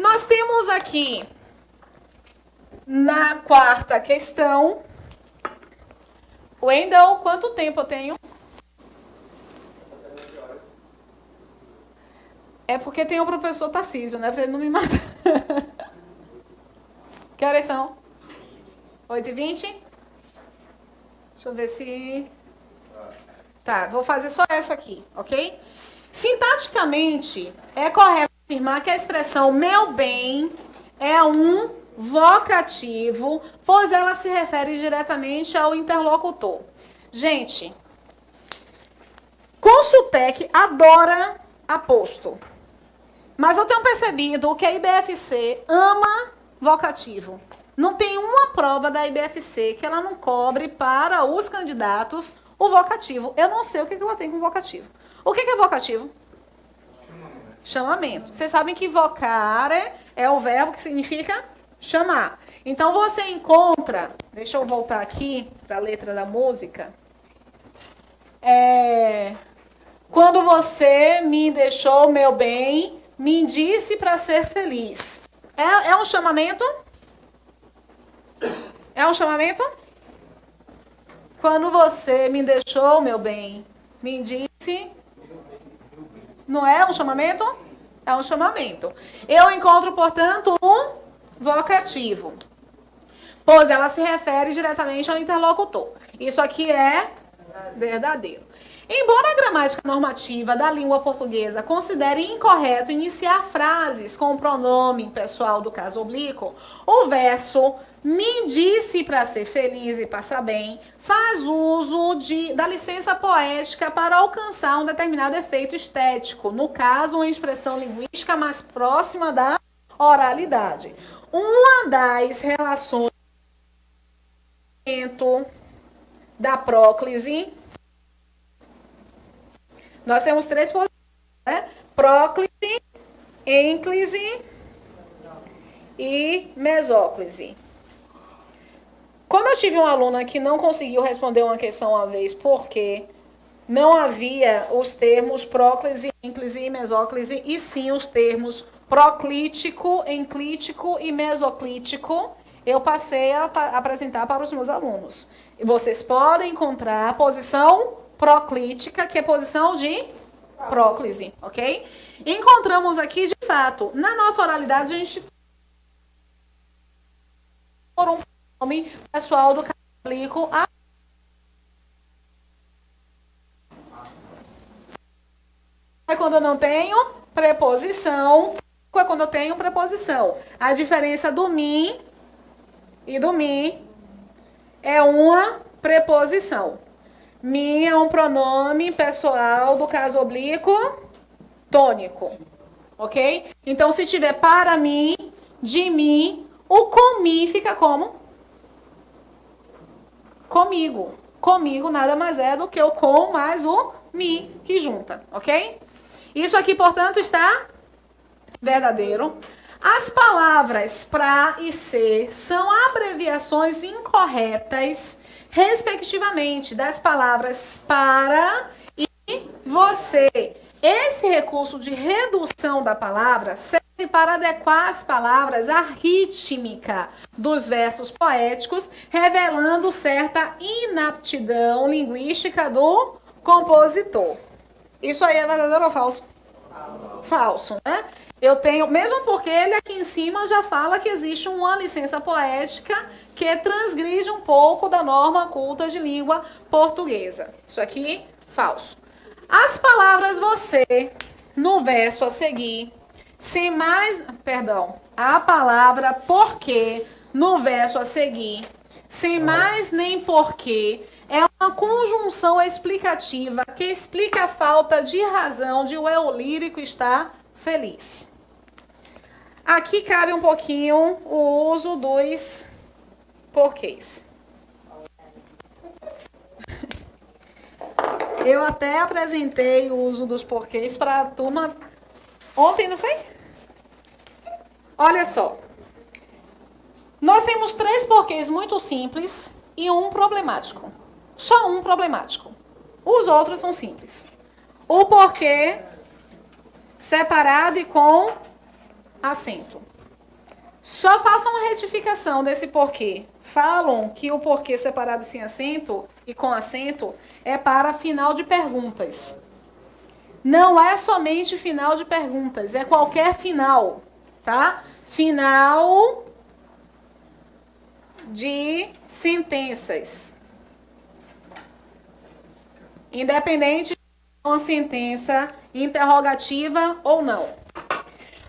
Nós temos aqui, na quarta questão, Wendel, quanto tempo eu tenho? É porque tem o professor Tarcísio, né? Pra ele não me matar. Que horas são? 8h20? Deixa eu ver se... Tá, vou fazer só essa aqui, ok? Sintaticamente, é correto afirmar que a expressão meu bem é um vocativo, pois ela se refere diretamente ao interlocutor. Gente, Consultec adora aposto. Mas eu tenho percebido que a IBFC ama vocativo. Não tem uma prova da IBFC que ela não cobre para os candidatos o vocativo. Eu não sei o que ela tem com vocativo. O que é vocativo? Chamamento. Vocês sabem que vocare é o verbo que significa chamar. Então você encontra, deixa eu voltar aqui para a letra da música. Quando você me deixou meu bem, me disse para ser feliz. É um chamamento? É um chamamento? Quando você me deixou meu bem, me disse... Não é um chamamento? É um chamamento. Eu encontro, portanto, um vocativo. Pois ela se refere diretamente ao interlocutor. Isso aqui é verdadeiro. Embora a gramática normativa da língua portuguesa considere incorreto iniciar frases com o pronome pessoal do caso oblíquo, o verso me disse para ser feliz e passar bem faz uso da licença poética para alcançar um determinado efeito estético, no caso, uma expressão linguística mais próxima da oralidade. Uma das relações da próclise. Nós temos três posições, né? Próclise, ênclise e mesóclise. Como eu tive uma aluna que não conseguiu responder uma questão uma vez porque não havia os termos próclise, ênclise e mesóclise, e sim os termos proclítico, enclítico e mesoclítico, eu passei a apresentar para os meus alunos. E vocês podem encontrar a posição proclítica, que é posição de próclise, ok? Encontramos aqui, de fato, na nossa oralidade, a gente por um nome pessoal do católico é quando eu não tenho preposição, é quando eu tenho preposição. A diferença do mim e do mi é uma preposição. Mi é um pronome pessoal do caso oblíquo tônico, ok? Então, se tiver para mim, de mim, o comi fica como? Comigo. Comigo nada mais é do que o com mais o mi, que junta, ok? Isso aqui, portanto, está verdadeiro. As palavras pra e ser são abreviações incorretas, respectivamente, das palavras para e você. Esse recurso de redução da palavra serve para adequar as palavras à rítmica dos versos poéticos, revelando certa inaptidão linguística do compositor. Isso aí é verdadeiro ou falso? Falso, né? Eu tenho, mesmo porque ele aqui em cima já fala que existe uma licença poética que transgride um pouco da norma culta de língua portuguesa. Isso aqui, falso. As palavras você, no verso a seguir, sem mais... Perdão. A palavra porque, no verso a seguir, sem mais nem porquê, é uma conjunção explicativa que explica a falta de razão de o eu lírico estar feliz. Aqui cabe um pouquinho o uso dos porquês. Eu até apresentei o uso dos porquês para a turma ontem, não foi? Olha só. Nós temos 3 porquês muito simples e um problemático. Só um problemático. Os outros são simples. O porquê separado e com acento. Só façam uma retificação desse porquê. Falam que o porquê separado sem acento e com acento é para final de perguntas. Não é somente final de perguntas, é qualquer final, tá? Final de sentenças. Independente de uma sentença interrogativa ou não.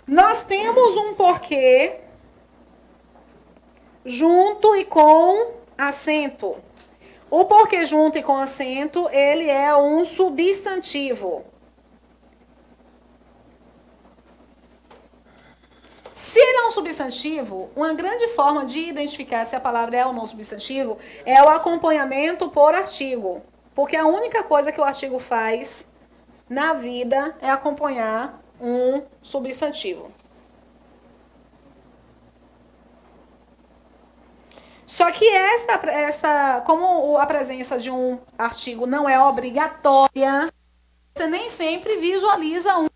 Nós temos um porquê junto e com acento. O porquê junto e com acento, ele é um substantivo. Se ele é um substantivo, uma grande forma de identificar se a palavra é ou não substantivo é o acompanhamento por artigo. Porque a única coisa que o artigo faz na vida é acompanhar um substantivo. Só que como a presença de um artigo não é obrigatória, você nem sempre visualiza um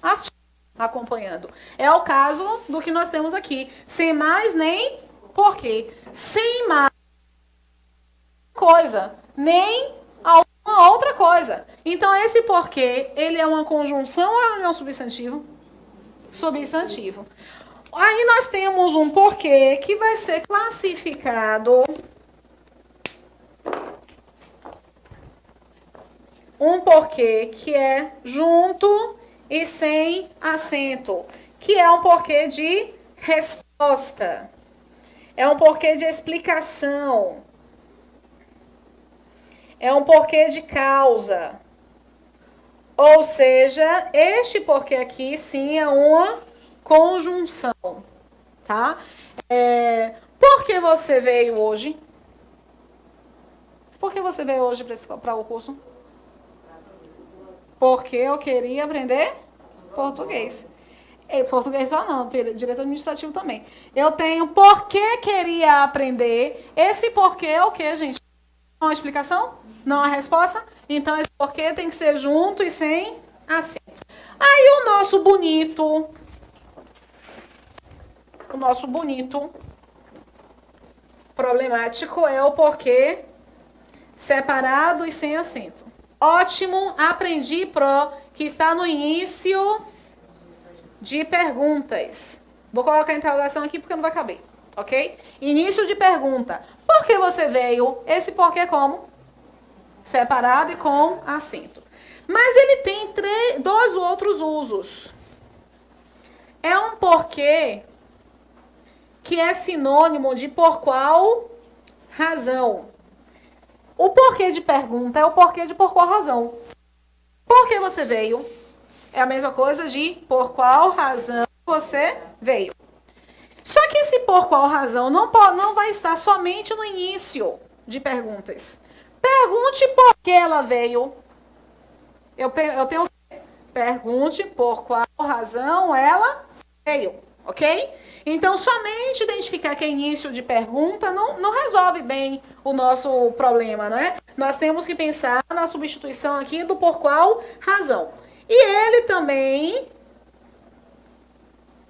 artigo acompanhando. É o caso do que nós temos aqui. Sem mais nem porquê. Sem mais coisa. Nem alguma outra coisa. Então, esse porquê, ele é uma conjunção ou ele é um substantivo? Substantivo. Aí nós temos um porquê que vai ser classificado. Um porquê que é junto e sem acento, que é um porquê de resposta. É um porquê de explicação. É um porquê de causa. Ou seja, este porquê aqui sim é uma conjunção, tá? Por que você veio hoje? Por que você veio hoje para o curso? Porque eu queria aprender português. Português só não, direito administrativo também. Eu tenho porque queria aprender. Esse porquê é o que, gente? Não a explicação? Não a resposta? Então, esse porquê tem que ser junto e sem acento. Aí o nosso bonito problemático é o porquê separado e sem acento. Ótimo, aprendi pro, que está no início de perguntas. Vou colocar a interrogação aqui porque não vai caber, ok? Início de pergunta. Por que você veio? Esse porquê como? Separado e com acento. Mas ele tem dois outros usos. É um porquê que é sinônimo de por qual razão. O porquê de pergunta é o porquê de por qual razão. Por que você veio? É a mesma coisa de por qual razão você veio. Só que esse por qual razão não vai estar somente no início de perguntas. Pergunte por que ela veio. Eu tenho que pergunte por qual razão ela veio, ok? Então, somente identificar que é início de pergunta não resolve bem o nosso problema, né? Nós temos que pensar na substituição aqui do por qual razão. E ele também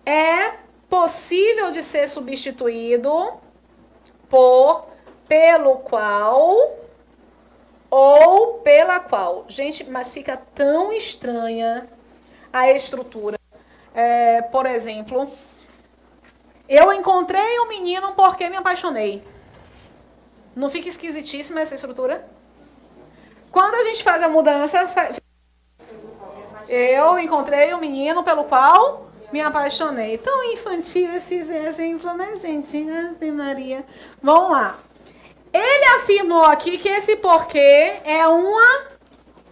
é possível de ser substituído por pelo qual ou pela qual. Gente, mas fica tão estranha a estrutura. Por exemplo, eu encontrei um menino porque me apaixonei. Não fica esquisitíssima essa estrutura? Quando a gente faz a mudança, eu encontrei um menino pelo qual me apaixonei. Tão infantil esse exemplo, né, gente? Ave Maria. Vamos lá. Ele afirmou aqui que esse porquê é uma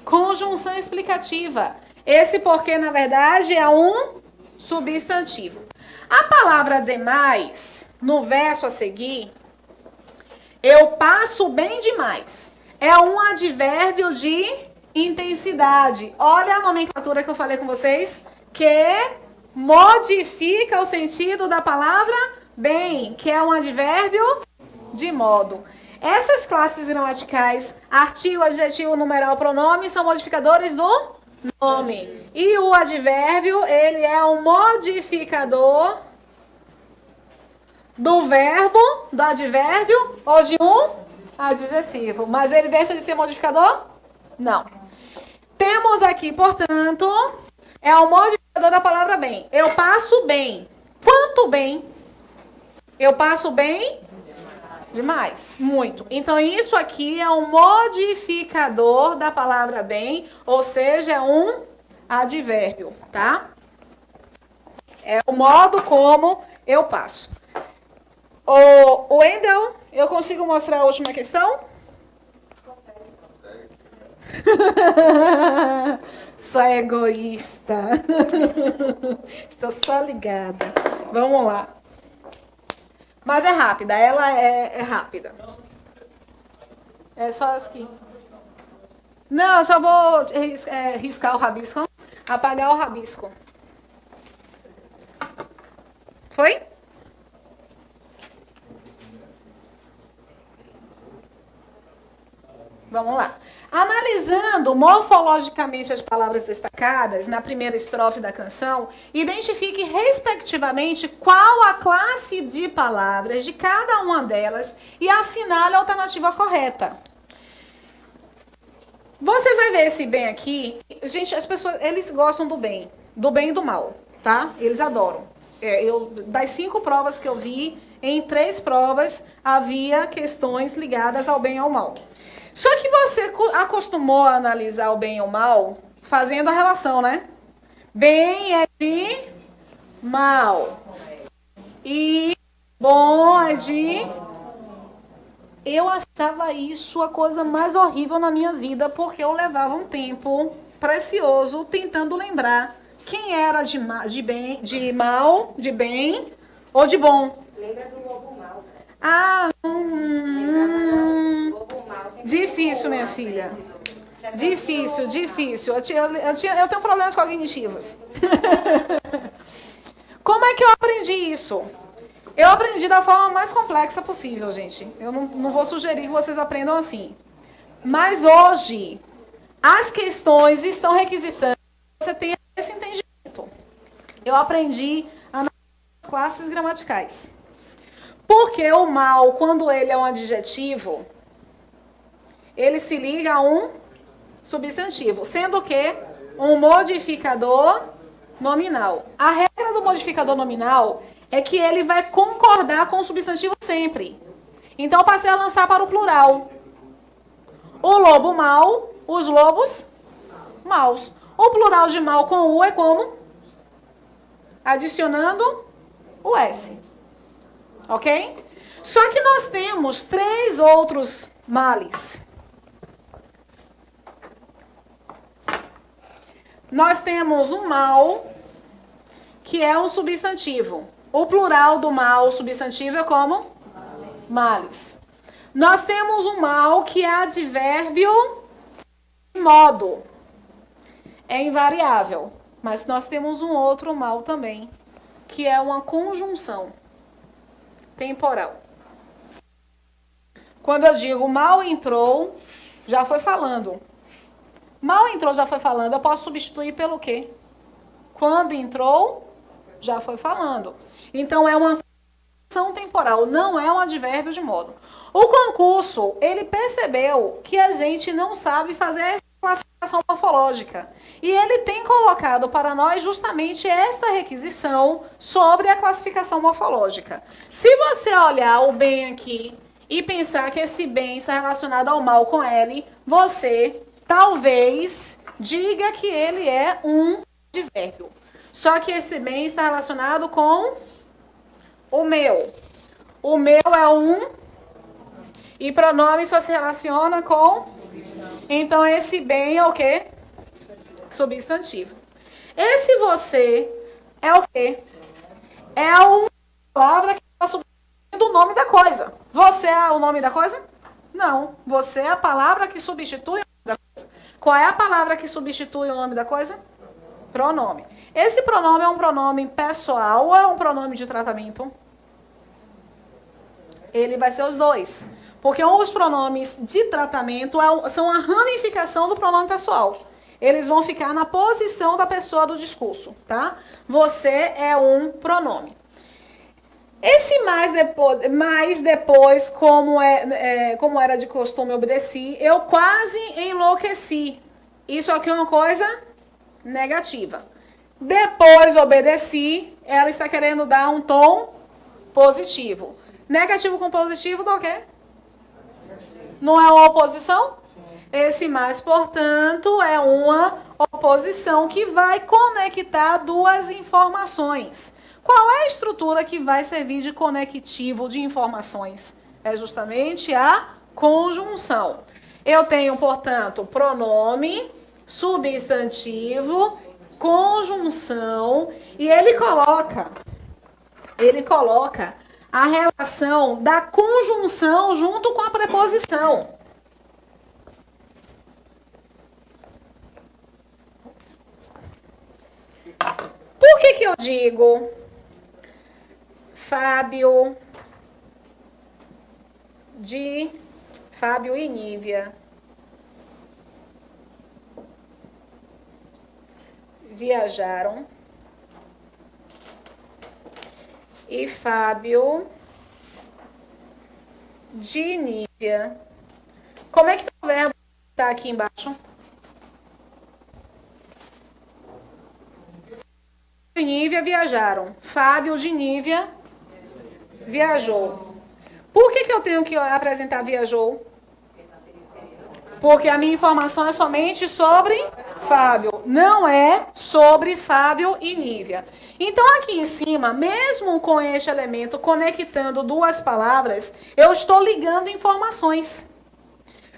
conjunção explicativa. Esse porquê, na verdade, é um substantivo. A palavra demais, no verso a seguir, eu passo bem demais. É um advérbio de intensidade. Olha a nomenclatura que eu falei com vocês, que modifica o sentido da palavra bem, que é um advérbio de modo. Essas classes gramaticais, artigo, adjetivo, numeral, pronome, são modificadores do Nome. E o advérbio, ele é um modificador do verbo, do advérbio ou de um adjetivo. Mas ele deixa de ser modificador? Não. Temos aqui, portanto, é o modificador da palavra bem. Eu passo bem. Quanto bem? Eu passo bem? Demais. Muito. Então, isso aqui é um modificador da palavra bem, ou seja, é um advérbio, tá? É o modo como eu passo. O Wendel, eu consigo mostrar a última questão? Só egoísta. Tô só ligada. Vamos lá. Mas é rápida, ela é rápida. É só aqui. Não, eu só vou riscar o rabisco. Apagar o rabisco. Foi? Vamos lá. Analisando morfologicamente as palavras destacadas na primeira estrofe da canção, identifique respectivamente qual a classe de palavras de cada uma delas e assinale a alternativa correta. Você vai ver esse bem aqui. Gente, as pessoas, eles gostam do bem e do mal, tá? Eles adoram. Das 5 provas que eu vi, em 3 provas havia questões ligadas ao bem e ao mal. Só que você acostumou a analisar o bem e o mal fazendo a relação, né? Bem é de mal. E bom é de... Eu achava isso a coisa mais horrível na minha vida, porque eu levava um tempo precioso tentando lembrar quem era de bem, de mal, de bem ou de bom. Lembra do lobo mal? Ah, difícil, minha filha. Difícil. Eu tenho problemas cognitivos. Como é que eu aprendi isso? Eu aprendi da forma mais complexa possível, gente. Eu não vou sugerir que vocês aprendam assim. Mas hoje, as questões estão requisitando que você tenha esse entendimento. Eu aprendi a analisar as classes gramaticais. Porque o mal, quando ele é um adjetivo, ele se liga a um substantivo, sendo que um modificador nominal. A regra do modificador nominal é que ele vai concordar com o substantivo sempre. Então, eu passei a lançar para o plural. O lobo mau, os lobos maus. O plural de mal com U é como? Adicionando o S. Ok? Só que nós temos 3 outros males. Nós temos um mal, que é um substantivo. O plural do mal substantivo é como? Males. Nós temos um mal que é advérbio de modo. É invariável. Mas nós temos um outro mal também, que é uma conjunção temporal. Quando eu digo mal entrou, já foi falando. Mal entrou, já foi falando. Eu posso substituir pelo quê? Quando entrou, já foi falando. Então, é uma conjunção temporal, não é um advérbio de modo. O concurso, ele percebeu que a gente não sabe fazer essa classificação morfológica. E ele tem colocado para nós justamente esta requisição sobre a classificação morfológica. Se você olhar o bem aqui e pensar que esse bem está relacionado ao mal com L, você talvez diga que ele é um advérbio. Só que esse bem está relacionado com o meu. O meu é um e pronome só se relaciona com... Então, esse bem é o quê? Substantivo. Esse você é o quê? É uma palavra que está substituindo o nome da coisa. Você é o nome da coisa? Não. Você é a palavra que substitui o nome da coisa. Qual é a palavra que substitui o nome da coisa? Pronome. Esse pronome é um pronome pessoal ou é um pronome de tratamento? Ele vai ser os dois. Porque os pronomes de tratamento são a ramificação do pronome pessoal. eles vão ficar na posição da pessoa do discurso, tá? Você é um pronome. Esse mais depois, como era de costume, obedeci, eu quase enlouqueci. Isso aqui é uma coisa negativa. Depois obedeci, ela está querendo dar um tom positivo. Negativo com positivo dá o quê? Não é uma oposição? Esse mais, portanto, é uma oposição que vai conectar duas informações. Qual é a estrutura que vai servir de conectivo de informações? É justamente a conjunção. Eu tenho, portanto, pronome, substantivo, conjunção, e ele coloca a relação da conjunção junto com a preposição. Por que eu digo Fábio e Nívia viajaram e Fábio de Nívia. Como é que o verbo está aqui embaixo? De Nívia viajaram. Fábio de Nívia viajou. Por que eu tenho que apresentar viajou? Porque a minha informação é somente sobre Fábio, não é sobre Fábio e Nívia. Então, aqui em cima, mesmo com este elemento conectando duas palavras, eu estou ligando informações.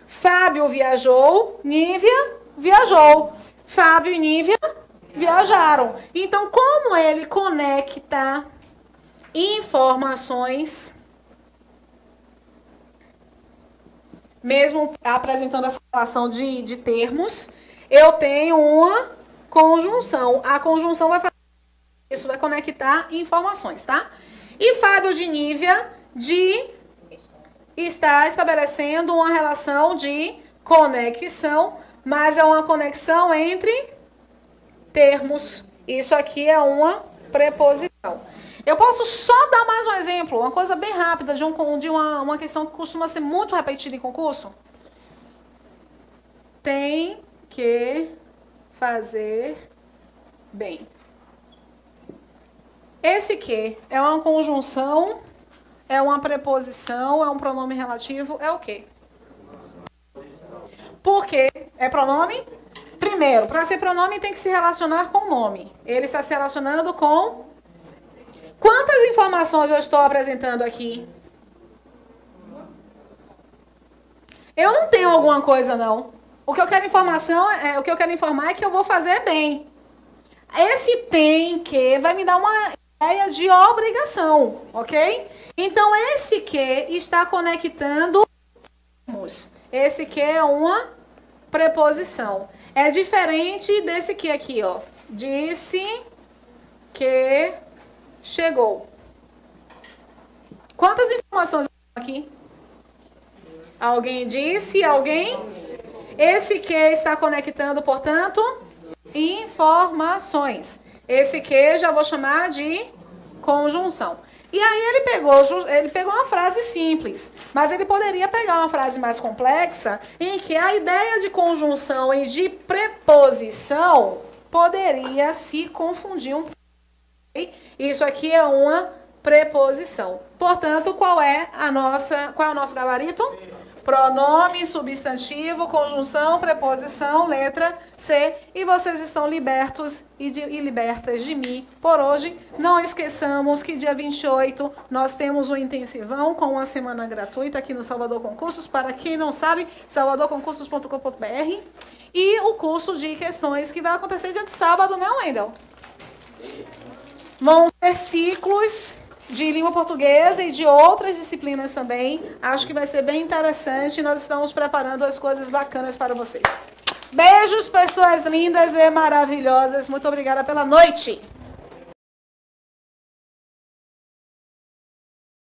Fábio viajou, Nívia viajou. Fábio e Nívia viajaram. Então, como ele conecta informações, mesmo apresentando essa relação de termos, eu tenho uma conjunção. A conjunção vai fazer isso, vai conectar informações, tá? E Fábio de Nívia está estabelecendo uma relação de conexão, mas é uma conexão entre termos. Isso aqui é uma preposição. Eu posso só dar mais um exemplo, uma coisa bem rápida de uma questão que costuma ser muito repetida em concurso. Tem que fazer bem. Esse que é uma conjunção, é uma preposição, é um pronome relativo, é o quê? Por quê? É pronome? Primeiro, para ser pronome tem que se relacionar com o nome. Ele está se relacionando com... Quantas informações eu estou apresentando aqui? Eu não tenho alguma coisa, não. O que eu quero informar é que eu vou fazer bem. Esse tem que vai me dar uma ideia de obrigação, ok? Então, esse que está conectando. Esse que é uma preposição. É diferente desse que aqui, ó. Disse que chegou. Quantas informações aqui? Alguém disse? Alguém? Esse que está conectando, portanto, informações. Esse que já vou chamar de conjunção. E aí ele pegou uma frase simples, mas ele poderia pegar uma frase mais complexa em que a ideia de conjunção e de preposição poderia se confundir um pouco. Isso aqui é uma preposição. Portanto, qual é o nosso gabarito? Pronome, substantivo, conjunção, preposição, letra C. E vocês estão libertos e libertas de mim por hoje. Não esqueçamos que dia 28 nós temos um intensivão com uma semana gratuita aqui no Salvador Concursos. Para quem não sabe, salvadorconcursos.com.br. E o curso de questões que vai acontecer dia de sábado, né, Wendel? Vão ter ciclos de língua portuguesa e de outras disciplinas também. Acho que vai ser bem interessante. Nós estamos preparando as coisas bacanas para vocês. Beijos, pessoas lindas e maravilhosas. Muito obrigada pela noite.